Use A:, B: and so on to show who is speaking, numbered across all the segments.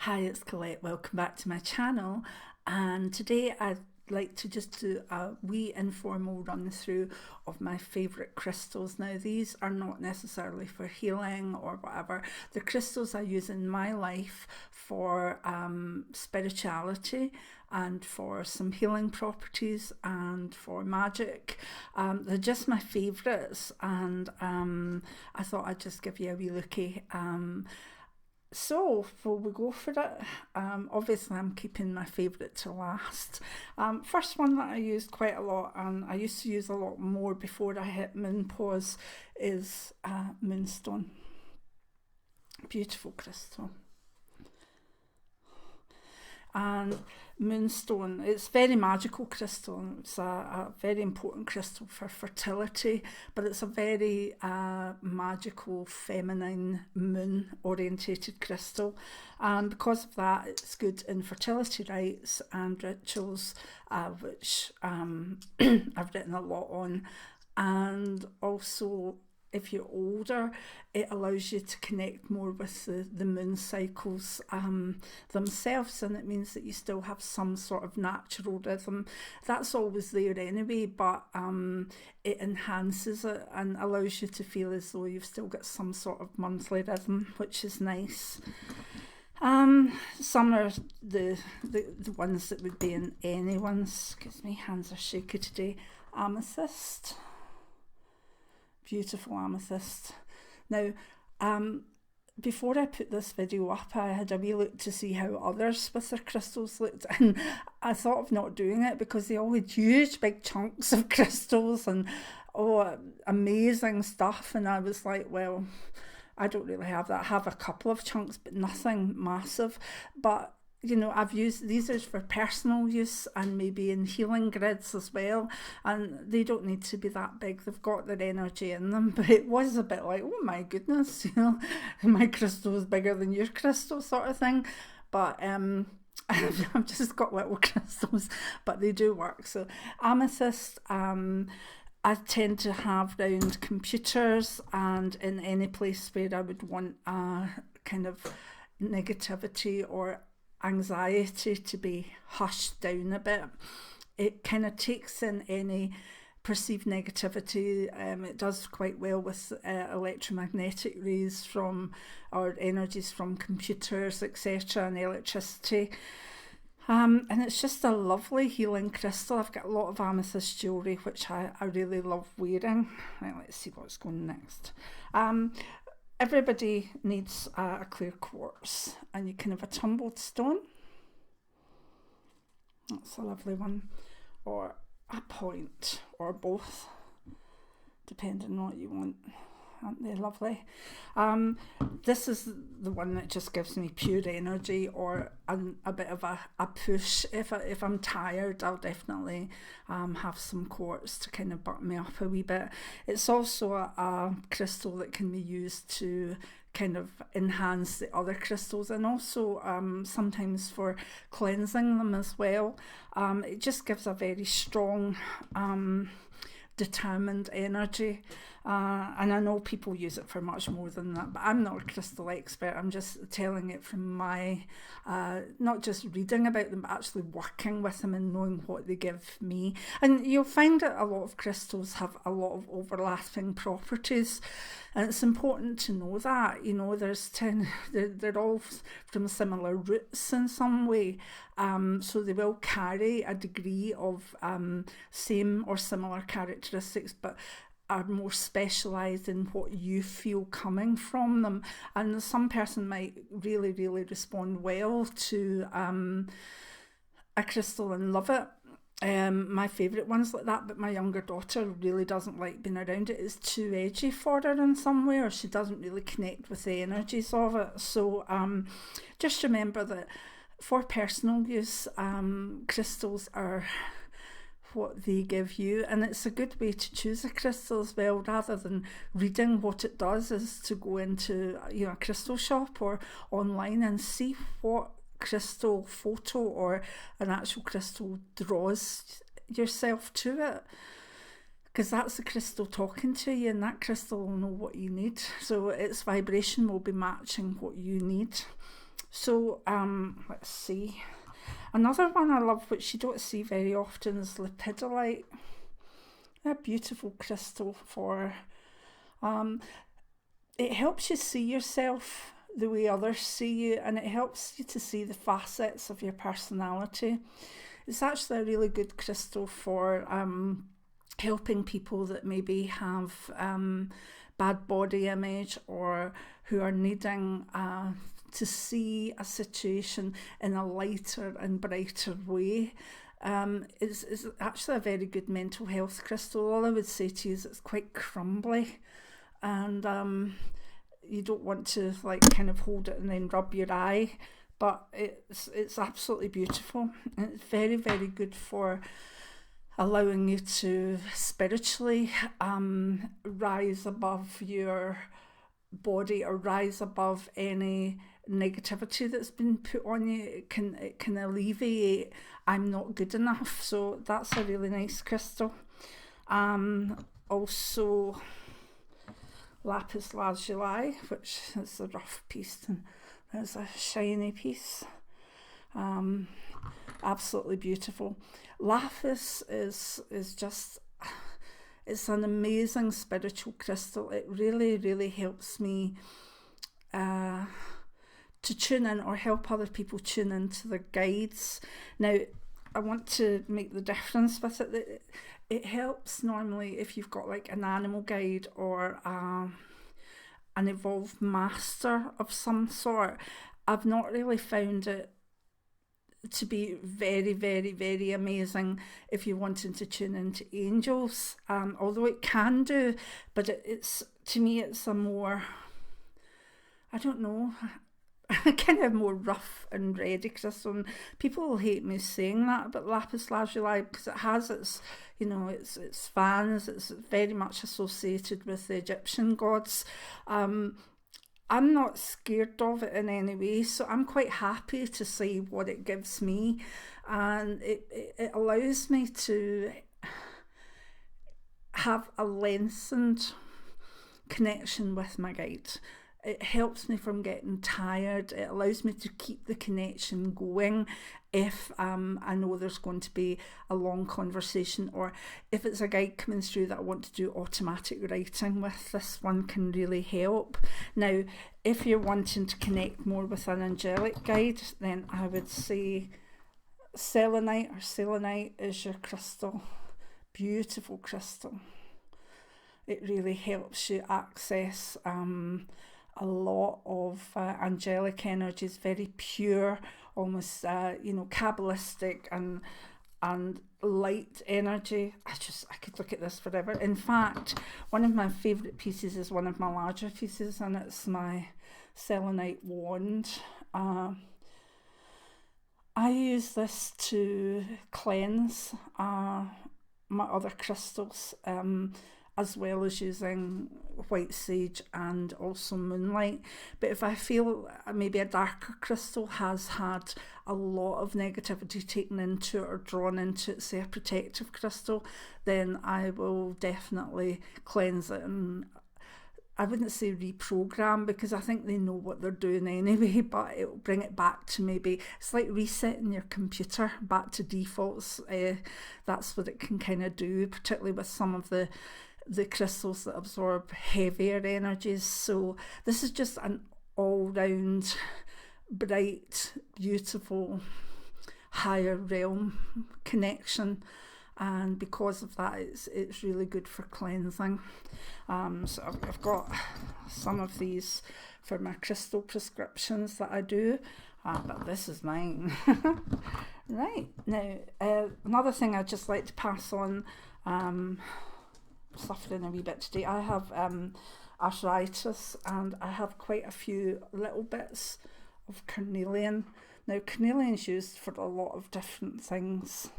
A: Hi, it's Colette. Welcome back to my channel. And today I'd like to just do a wee informal run through of my favourite crystals. Now, these are not necessarily for healing or whatever. The crystals I use in my life for spirituality and for some healing properties and for magic. They're just my favourites, and I thought I'd just give you a wee lookie. So, will we go for it? Obviously, I'm keeping my favourite to last. First one that I used quite a lot, and I used to use a lot more before I hit menopause, is Moonstone. Beautiful crystal. And Moonstone, it's very magical crystal. It's a very important crystal for fertility, but it's a very magical, feminine, moon orientated crystal, and because of that it's good in fertility rites and rituals, which I've written a lot on. And also, if you're older, it allows you to connect more with the moon cycles themselves, and it means that you still have some sort of natural rhythm. That's always there anyway, but it enhances it and allows you to feel as though you've still got some sort of monthly rhythm, which is nice. Some are the ones that would be in anyone's, excuse me, hands are shaky today. Amethyst. Beautiful amethyst. Now, before I put this video up, I had a wee look to see how others with their crystals looked, and I thought of not doing it because they all had huge big chunks of crystals and amazing stuff, and I was like, well, I don't really have that. I have a couple of chunks but nothing massive. But you know, I've used these are for personal use and maybe in healing grids as well, and they don't need to be that big. They've got their energy in them, but it was a bit like, oh my goodness, you know, my crystal is bigger than your crystal sort of thing. But I've just got little crystals, but they do work. So amethyst, I tend to have round computers and in any place where I would want a kind of negativity or anxiety to be hushed down a bit. It kind of takes in any perceived negativity. It does quite well with electromagnetic rays from, or energies from computers, etc., and electricity. And it's just a lovely healing crystal. I've got a lot of amethyst jewellery, which I really love wearing. Right, let's see what's going next. Everybody needs a clear quartz, and you can have a tumbled stone. That's a lovely one, or a point, or both, depending on what you want. Aren't they lovely? This is the one that just gives me pure energy, or a bit of a push. If I'm tired, I'll definitely have some quartz to kind of buck me up a wee bit. It's also a crystal that can be used to kind of enhance the other crystals, and also sometimes for cleansing them as well. It just gives a very strong determined energy, and I know people use it for much more than that, but I'm not a crystal expert. I'm just telling it from my not just reading about them, but actually working with them and knowing what they give me. And you'll find that a lot of crystals have a lot of overlapping properties, and it's important to know that, you know, they're all from similar roots in some way, so they will carry a degree of same or similar characteristics, but are more specialised in what you feel coming from them. And some person might really, really respond well to a crystal and love it. My favourite one's like that, but my younger daughter really doesn't like being around it. It's too edgy for her in some way, or she doesn't really connect with the energies of it. So just remember that for personal use, crystals are what they give you, and it's a good way to choose a crystal as well, rather than reading what it does, is to go into, you know, a crystal shop or online and see what crystal photo or an actual crystal draws yourself to it, because that's the crystal talking to you, and that crystal will know what you need, so its vibration will be matching what you need. So let's see. Another one I love, which you don't see very often, is Lepidolite. A beautiful crystal for it helps you see yourself the way others see you, and it helps you to see the facets of your personality. It's actually a really good crystal for helping people that maybe have bad body image, or who are needing to see a situation in a lighter and brighter way. It's actually a very good mental health crystal. All I would say to you is it's quite crumbly, and you don't want to like kind of hold it and then rub your eye, but it's absolutely beautiful, and it's very, very good for allowing you to spiritually rise above your body, or rise above any negativity that's been put on you. It can alleviate I'm not good enough, so that's a really nice crystal. Also Lapis Lazuli, which is a rough piece, and there's a shiny piece. Absolutely beautiful. Lapis is just, it's an amazing spiritual crystal. It really, really helps me to tune in, or help other people tune into their guides. Now, I want to make the difference with it. It helps normally if you've got like an animal guide, or an evolved master of some sort. I've not really found it to be very, very, very amazing if you're wanting to tune into angels, although it can do, but it's, to me, it's a more, I don't know, kind of more rough and ready crystal. And people will hate me saying that about Lapis Lazuli, because it has its, its fans. It's very much associated with the Egyptian gods. I'm not scared of it in any way, so I'm quite happy to see what it gives me, and it allows me to have a lengthened connection with my guide. It helps me from getting tired. It allows me to keep the connection going if I know there's going to be a long conversation, or if it's a guide coming through that I want to do automatic writing with. This one can really help. Now, if you're wanting to connect more with an angelic guide, then I would say selenite is your crystal. Beautiful crystal. It really helps you access a lot of angelic energies, very pure, almost Kabbalistic and light energy. I could look at this forever. In fact, one of my favourite pieces is one of my larger pieces, and it's my selenite wand. I use this to cleanse my other crystals, as well as using white sage and also moonlight. But if I feel maybe a darker crystal has had a lot of negativity taken into it or drawn into it, say a protective crystal, then I will definitely cleanse it. And I wouldn't say reprogram, because I think they know what they're doing anyway, but it'll bring it back to, maybe it's like resetting your computer back to defaults. That's what it can kind of do, particularly with some of the crystals that absorb heavier energies. So this is just an all-round bright, beautiful, higher realm connection, and because of that, it's really good for cleansing. So I've got some of these for my crystal prescriptions that I do, but this is mine. Right, now another thing I'd just like to pass on, suffering a wee bit today. I have arthritis, and I have quite a few little bits of carnelian. Now, carnelian is used for a lot of different things,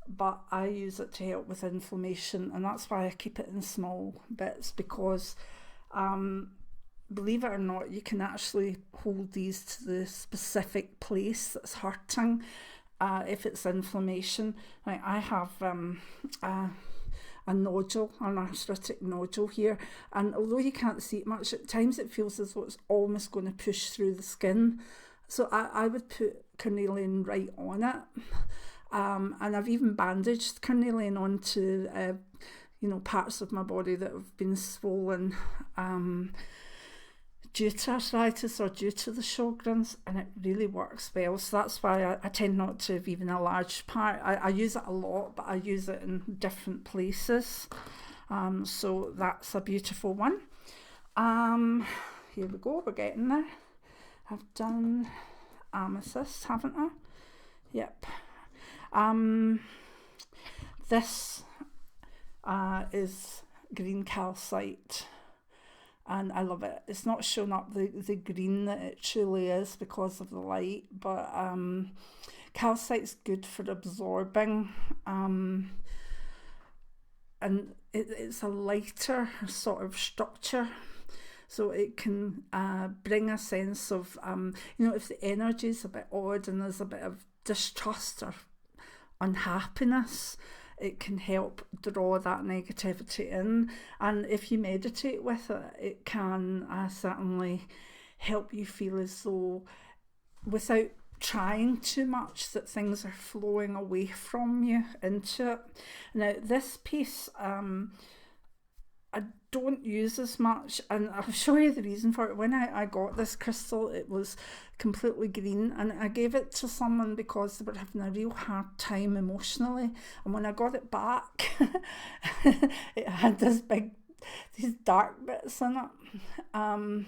A: but I use it to help with inflammation, and that's why I keep it in small bits, because believe it or not, you can actually hold these to the specific place that's hurting if it's inflammation. Like I have a nodule, an arthritic nodule here, and although you can't see it much, at times it feels as though it's almost going to push through the skin. So I would put carnelian right on it, and I've even bandaged carnelian onto parts of my body that have been swollen due to arthritis or due to the Sjogren's, and it really works well. So that's why I tend not to have even a large part. I use it a lot, but I use it in different places. So that's a beautiful one. Here we go, we're getting there. I've done amethyst, haven't I? Yep. This is green calcite, and I love it. It's not showing up the green that it truly is because of the light, but calcite's good for absorbing, and it's a lighter sort of structure, so it can bring a sense of if the energy is a bit odd and there's a bit of distrust or unhappiness, it can help draw that negativity in. And if you meditate with it, it can certainly help you feel as though, without trying too much, that things are flowing away from you into it. Now this piece I don't use as much, and I'll show you the reason for it. When I got this crystal, it was completely green, and I gave it to someone because they were having a real hard time emotionally, and when I got it back it had these dark bits in it, and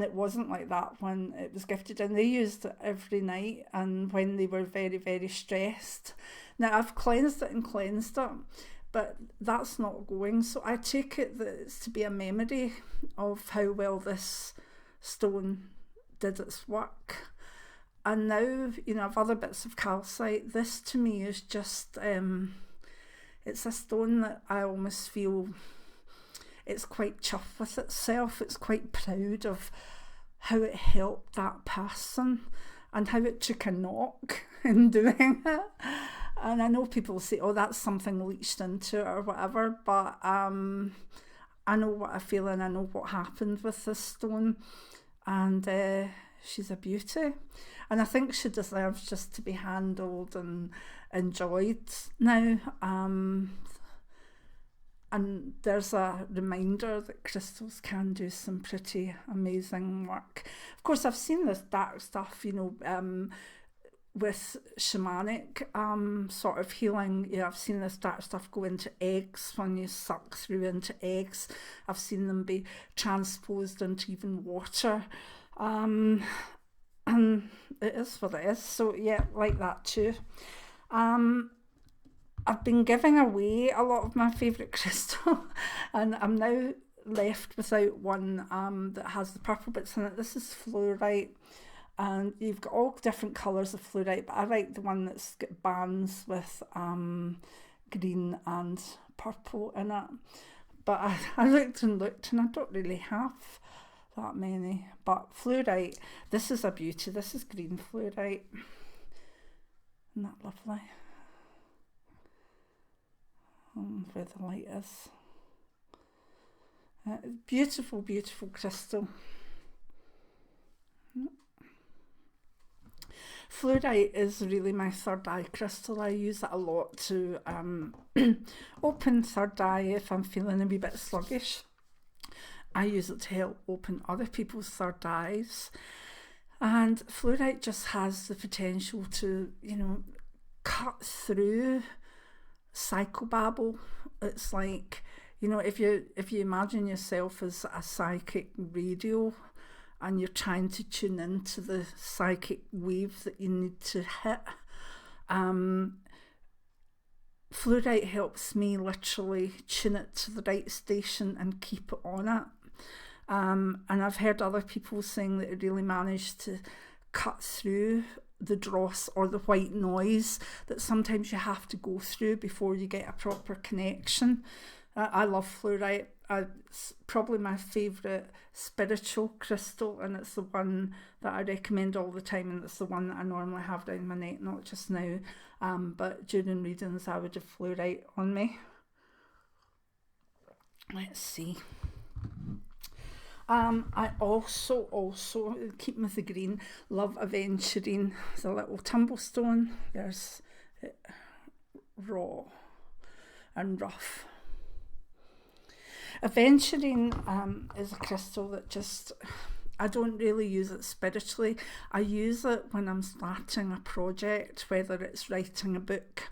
A: it wasn't like that when it was gifted, and they used it every night and when they were very, very stressed. Now I've cleansed it, but that's not going, so I take it that it's to be a memory of how well this stone did its work. And now, I've other bits of calcite. This to me is just, it's a stone that I almost feel it's quite chuffed with itself. It's quite proud of how it helped that person and how it took a knock in doing it. And I know people say, oh, that's something leached into it or whatever, but I know what I feel and I know what happened with this stone, and she's a beauty. And I think she deserves just to be handled and enjoyed now. And there's a reminder that crystals can do some pretty amazing work. Of course, I've seen this dark stuff, with shamanic sort of healing. I've seen this dark stuff go into eggs when you suck through into eggs. I've seen them be transposed into even water, and it is what it is. So yeah, like that too. I've been giving away a lot of my favourite crystal, and I'm now left without one that has the purple bits in it. This is fluorite. And you've got all different colours of fluorite, but I like the one that's got bands with green and purple in it. But I looked and I don't really have that many. But fluorite, this is a beauty. This is green fluorite. Isn't that lovely? Where the light is. Beautiful, beautiful crystal. Fluorite is really my third eye crystal. I use it a lot to open third eye if I'm feeling a wee bit sluggish. I use it to help open other people's third eyes. And fluorite just has the potential to, cut through psychobabble. It's like, if you imagine yourself as a psychic radio, and you're trying to tune into the psychic wave that you need to hit. Fluorite helps me literally tune it to the right station and keep it on it. And I've heard other people saying that it really managed to cut through the dross or the white noise that sometimes you have to go through before you get a proper connection. I love fluorite. It's probably my favourite spiritual crystal, and it's the one that I recommend all the time, and it's the one that I normally have around my neck, not just now, but during readings I would have fluorite on me. Let's see. I also keep with the green, love Aventurine, the little tumblestone. There's raw and rough. Aventurine is a crystal that just, I don't really use it spiritually. I use it when I'm starting a project, whether it's writing a book,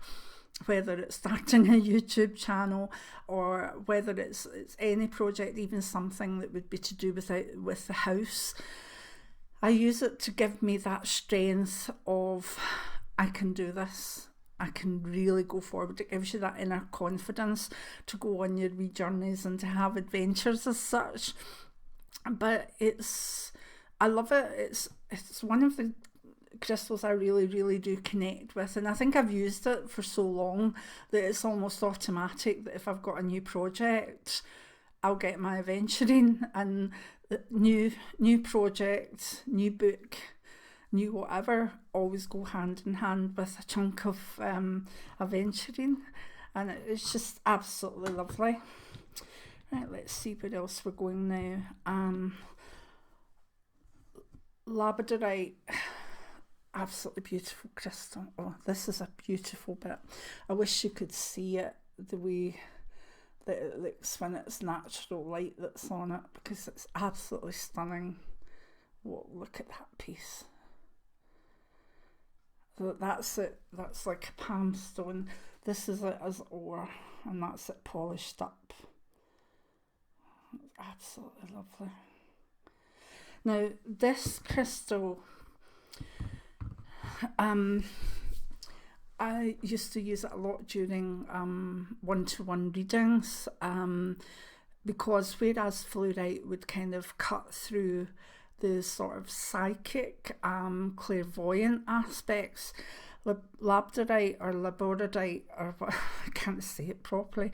A: whether it's starting a YouTube channel, or whether it's any project, even something that would be to do with the house. I use it to give me that strength of, I can do this. I can really go forward. It gives you that inner confidence to go on your wee journeys and to have adventures as such. But I love it. It's one of the crystals I really do connect with, and I think I've used it for so long that it's almost automatic that if I've got a new project, I'll get my Aventurine, and new project, new book, new whatever, always go hand in hand with a chunk of Aventurine, and it's just absolutely lovely. Right, let's see where else we're going now. Labradorite, absolutely beautiful crystal. Oh, this is a beautiful bit. I wish you could see it the way that it looks when it's natural light that's on it, because it's absolutely stunning. Whoa, look at that piece. So that's it. That's like a palm stone. This is it as ore, and that's it polished up. It's absolutely lovely. Now this crystal, I used to use it a lot during one-to-one readings, because whereas fluorite would kind of cut through the sort of psychic, clairvoyant aspects, labradorite or labradorite, or I can't say it properly,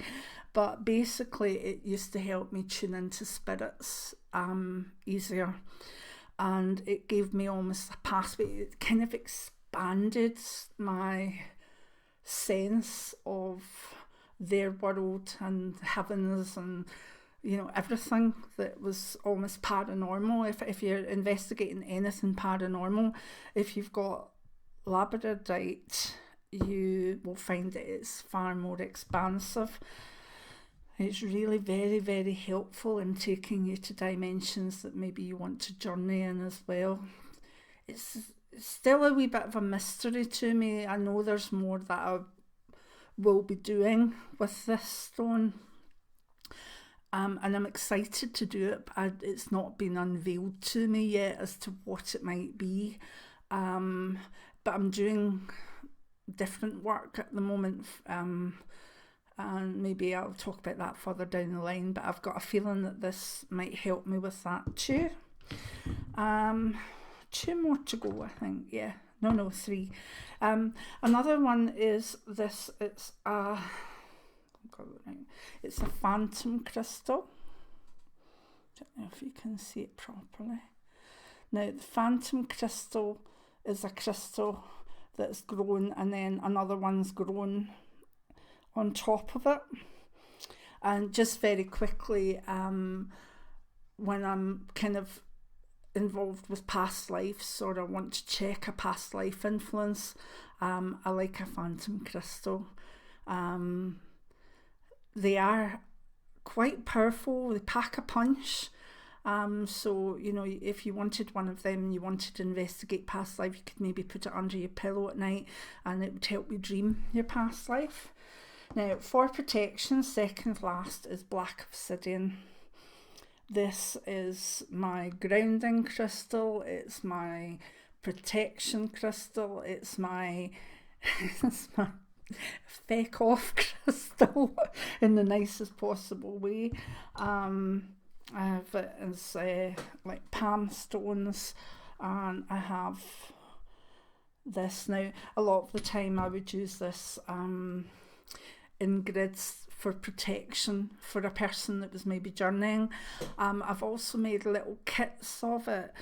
A: but basically it used to help me tune into spirits easier, and it gave me almost a pathway. It kind of expanded my sense of their world and heavens, and everything that was almost paranormal. If you're investigating anything paranormal, if you've got labradorite, you will find that it's far more expansive. It's really very helpful in taking you to dimensions that maybe you want to journey in as well. It's still a wee bit of a mystery to me. I know there's more that I will be doing with this stone, and I'm excited to do it, but it's not been unveiled to me yet as to what it might be. But I'm doing different work at the moment, and maybe I'll talk about that further down the line, but I've got a feeling that this might help me with that too. 2 more to go, I think. Yeah, no, 3. Another one is this. It's a phantom crystal. Don't know if you can see it properly. Now, the phantom crystal is a crystal that's grown, and then another one's grown on top of it. And just very quickly, when I'm kind of involved with past lives, or I want to check a past life influence, I like a phantom crystal. They are quite powerful. They pack a punch. So, if you wanted one of them, you wanted to investigate past life, you could maybe put it under your pillow at night, and it would help you dream your past life. Now, for protection, second last is black obsidian. This is my grounding crystal. It's my protection crystal. It's my feck off crystal in the nicest possible way. I have it as like palm stones, and I have this. Now, a lot of the time I would use this in grids for protection for a person that was maybe journeying. I've also made little kits of it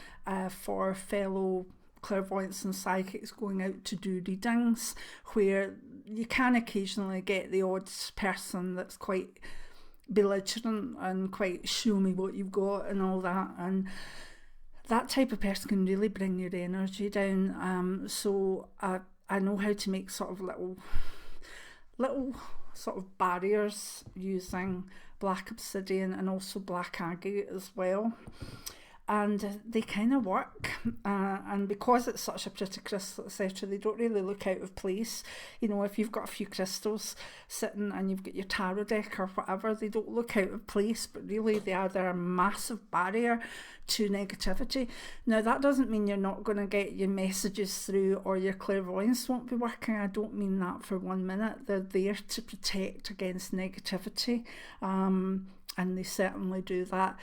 A: for fellow clairvoyants and psychics going out to do readings, where you can occasionally get the odd person that's quite belligerent and quite show me what you've got and all that, and that type of person can really bring your energy down. So I know how to make sort of little sort of barriers using black obsidian and also black agate as well. And they kind of work, and because it's such a pretty crystal, etc., they don't really look out of place. You know, if you've got a few crystals sitting and you've got your tarot deck or whatever, they don't look out of place, but really they're a massive barrier to negativity. Now, that doesn't mean you're not going to get your messages through or your clairvoyance won't be working. I don't mean that for 1 minute. They're there to protect against negativity, and they certainly do that.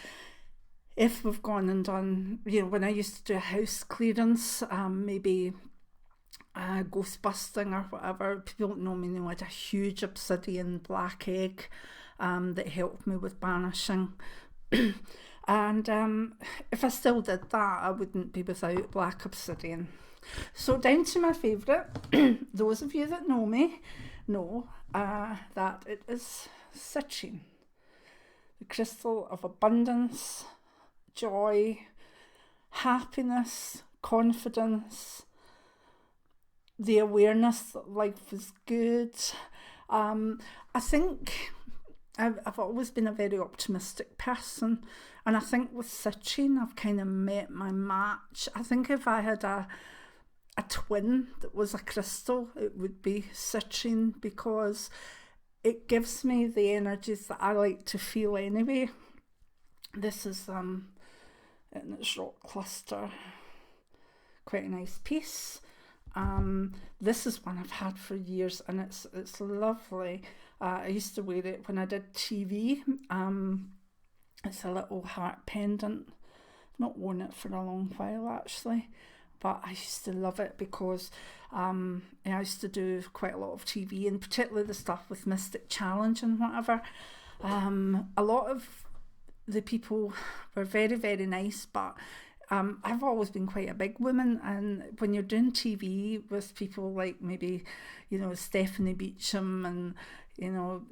A: If we've gone and done, you know, when I used to do a house clearance, maybe ghost busting or whatever, people don't know me, I had a huge obsidian black egg that helped me with banishing. And if I still did that, I wouldn't be without black obsidian. So down to my favourite. Those of you that know me know that it is citrine, the crystal of abundance, joy, happiness, confidence, the awareness that life is good. I think I've always been a very optimistic person, and I think with citrine I've kind of met my match. I think if I had a twin that was a crystal, it would be citrine, because it gives me the energies that I like to feel anyway. This is in its rock cluster, quite a nice piece. This is one I've had for years, and it's lovely. I used to wear it when I did TV. It's a little heart pendant. I've not worn it for a long while actually, but I used to love it because I used to do quite a lot of TV, and particularly the stuff with Mystic Challenge and whatever. A lot of the people were very, very nice, but I've always been quite a big woman, and when you're doing TV with people like maybe, you know, Stephanie Beacham and, you know,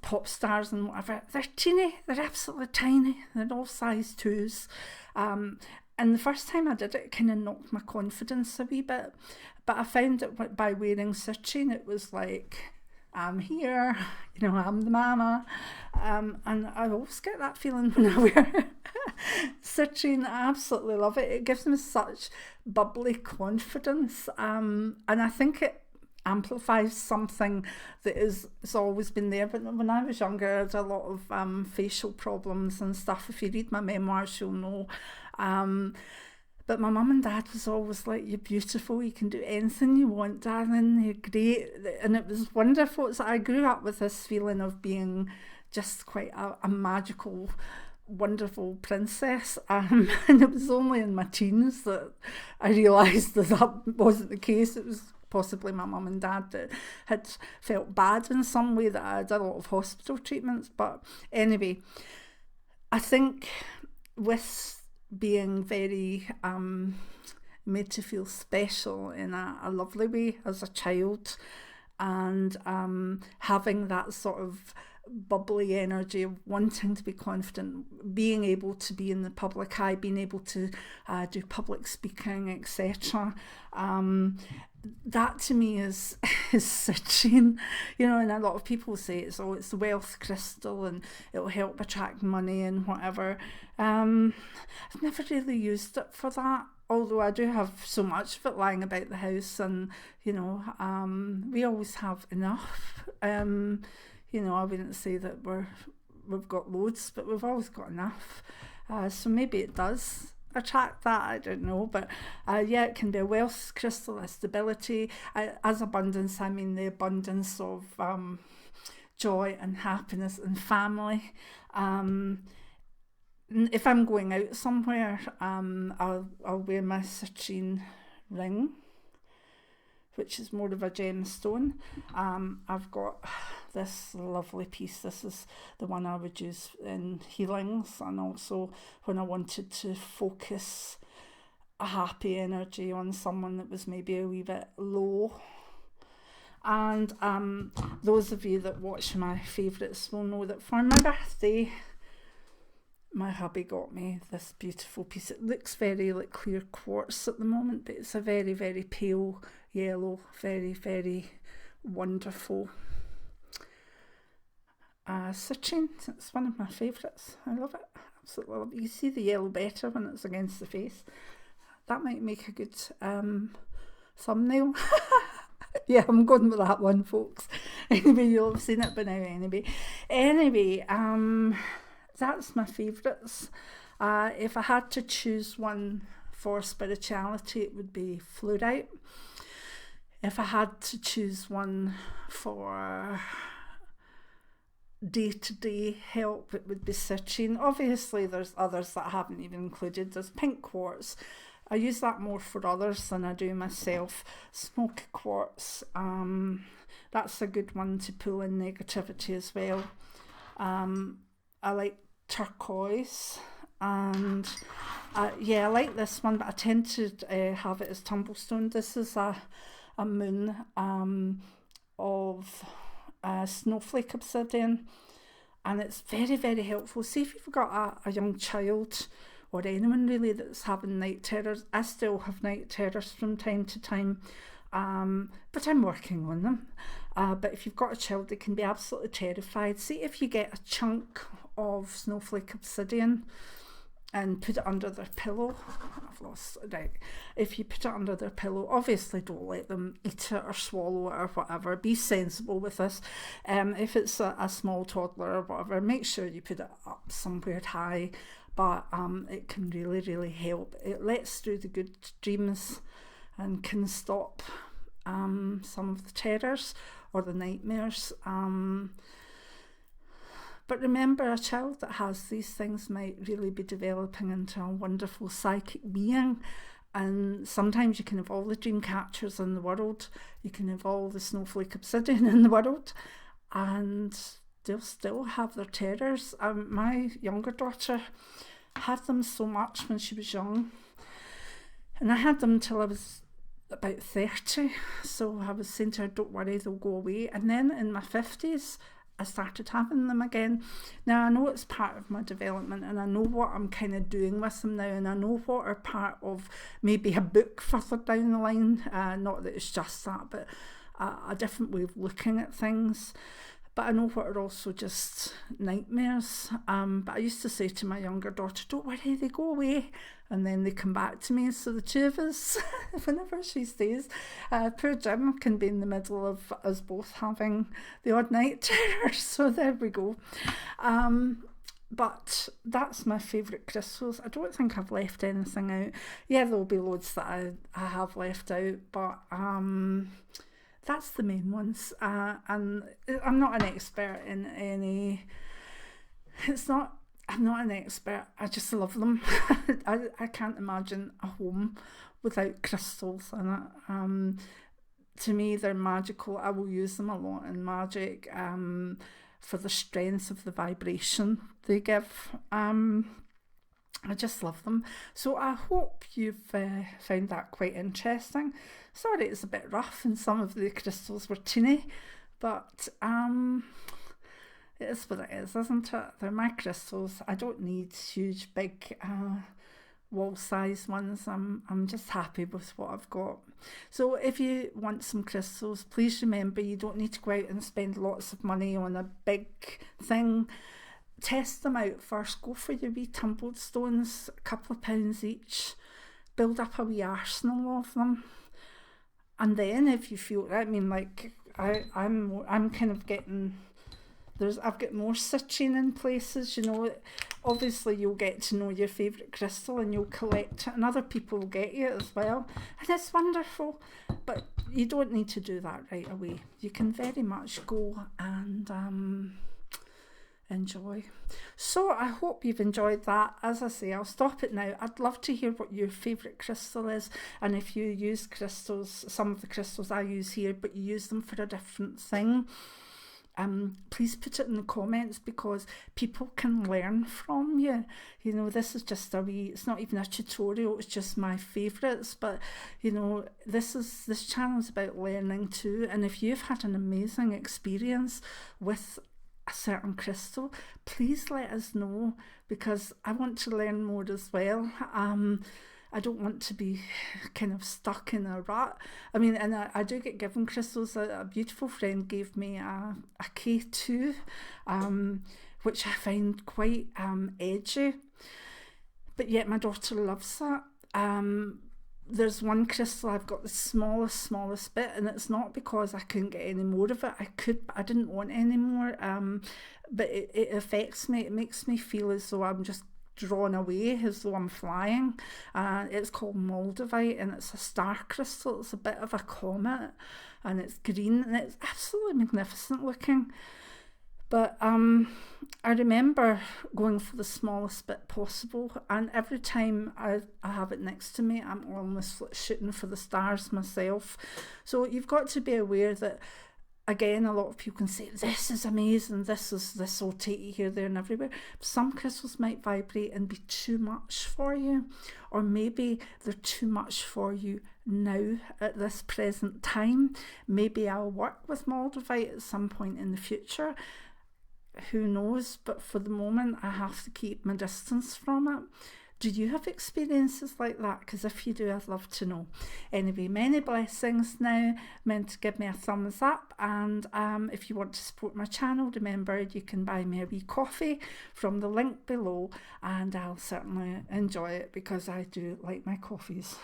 A: pop stars and whatever, they're teeny, they're absolutely tiny, they're all size 2s. And the first time I did it, it kind of knocked my confidence a wee bit, but I found that by wearing citrine, it was like, I'm here, you know, I'm the mama. And I always get that feeling when I wear citrine. I absolutely love it. It gives me such bubbly confidence. And I think it amplifies something that has always been there. But when I was younger, I had a lot of facial problems and stuff. If you read my memoirs, you'll know. But my mum and dad was always like, you're beautiful, you can do anything you want, darling, you're great. And it was wonderful. So I grew up with this feeling of being just quite a magical, wonderful princess. And it was only in my teens that I realised that wasn't the case. It was possibly my mum and dad that had felt bad in some way that I had a lot of hospital treatments. But anyway, I think with being very made to feel special in a lovely way as a child, and having that sort of bubbly energy of wanting to be confident, being able to be in the public eye, being able to do public speaking, etc. That to me is citrine, you know, and a lot of people say it's the wealth crystal and it'll help attract money and whatever. I've never really used it for that, although I do have so much of it lying about the house, and you know, we always have enough. You know, I wouldn't say that we've got loads, but we've always got enough. So maybe it does attract that, I don't know, but yeah, it can be a wealth crystal, a stability. As abundance, I mean the abundance of joy and happiness and family. If I'm going out somewhere, I'll wear my citrine ring, which is more of a gemstone. I've got this lovely piece. This is the one I would use in healings, and also when I wanted to focus a happy energy on someone that was maybe a wee bit low. And those of you that watch my favourites will know that for my birthday, my hubby got me this beautiful piece. It looks very like clear quartz at the moment, but it's a very, very pale yellow, very, very wonderful citrine. It's one of my favourites. I love it. Absolutely love it. You see the yellow better when it's against the face. That might make a good thumbnail. Yeah, I'm going with that one, folks. Anyway, you'll have seen it by now anyway. That's my favourites. If I had to choose one for spirituality, it would be Fluorite. If I had to choose one for day-to-day help, it would be Citrine. Obviously, there's others that I haven't even included. There's pink quartz. I use that more for others than I do myself. Smoky quartz. That's a good one to pull in negativity as well. I like turquoise, and I like this one, but I tend to have it as tumblestone. This is a moon of snowflake obsidian, and it's very, very helpful. See, if you've got a young child or anyone really that's having night terrors. I still have night terrors from time to time, but I'm working on them. But if you've got a child that can be absolutely terrified, see if you get a chunk of snowflake obsidian and put it under their pillow. I've lost it. Right. If you put it under their pillow, obviously don't let them eat it or swallow it or whatever. Be sensible with this. If it's a small toddler or whatever, make sure you put it up somewhere high. But it can really, really help. It lets through the good dreams and can stop some of the terrors or the nightmares. But remember, a child that has these things might really be developing into a wonderful psychic being. And sometimes you can evolve the dream catchers in the world. You can evolve the snowflake obsidian in the world. And they'll still have their terrors. My younger daughter had them so much when she was young, and I had them till I was about 30, so I was saying to her, don't worry, they'll go away. And then in my 50s I started having them again. Now I know it's part of my development, and I know what I'm kind of doing with them now, and I know what are part of maybe a book further down the line, not that it's just that, but a different way of looking at things. But I know what are also just nightmares. But I used to say to my younger daughter, don't worry, they go away. And then they come back to me. So the two of us, whenever she stays, poor Jim can be in the middle of us both having the odd night terror. So there we go. But that's my favourite crystals. I don't think I've left anything out. Yeah, there'll be loads that I have left out. But that's the main ones, and I'm not an expert in any. I'm not an expert. I just love them. I can't imagine a home without crystals in it. To me, they're magical. I will use them a lot in magic, for the strength of the vibration they give. I just love them. So I hope you've found that quite interesting. Sorry it's a bit rough and some of the crystals were teeny, but it is what it is, isn't it? They're my crystals. I don't need huge, big, wall-size ones. I'm just happy with what I've got. So if you want some crystals, please remember you don't need to go out and spend lots of money on a big thing. Test them out first. Go for your wee tumbled stones, a couple of pounds each. Build up a wee arsenal of them, and then if you feel, I mean, like I'm kind of getting. I've got more citrine in places, you know. Obviously you'll get to know your favourite crystal and you'll collect it, and other people will get you as well, and it's wonderful. But you don't need to do that right away. You can very much go and enjoy. So I hope you've enjoyed that. As I say, I'll stop it now. I'd love to hear what your favourite crystal is, and if you use crystals, some of the crystals I use here, but you use them for a different thing. please put it in the comments, because people can learn from you. You know, this is just it's not even a tutorial, it's just my favourites, but you know, this channel is about learning too. And if you've had an amazing experience with a certain crystal, please let us know, because I want to learn more as well. I don't want to be kind of stuck in a rut. I mean, and I do get given crystals. A beautiful friend gave me a K2, which I find quite edgy, but yet my daughter loves that. There's one crystal I've got the smallest bit, and it's not because I couldn't get any more of it. I could, but I didn't want any more. But it affects me. It makes me feel as though I'm just drawn away, as though I'm flying. It's called Moldavite, and it's a star crystal. It's a bit of a comet, and it's green, and it's absolutely magnificent looking. But I remember going for the smallest bit possible, and every time I have it next to me, I'm almost shooting for the stars myself. So you've got to be aware that, again, a lot of people can say, this is amazing, this will take you here, there and everywhere. Some crystals might vibrate and be too much for you, or maybe they're too much for you now at this present time. Maybe I'll work with Moldavite at some point in the future. Who knows? But for the moment, I have to keep my distance from it. Do you have experiences like that? Because if you do, I'd love to know. Anyway, many blessings now. Meant to give me a thumbs up, and if you want to support my channel, remember you can buy me a wee coffee from the link below, and I'll certainly enjoy it, because I do like my coffees.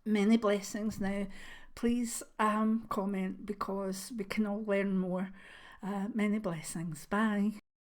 A: Many blessings now. Please comment, because we can all learn more. Many blessings. Bye.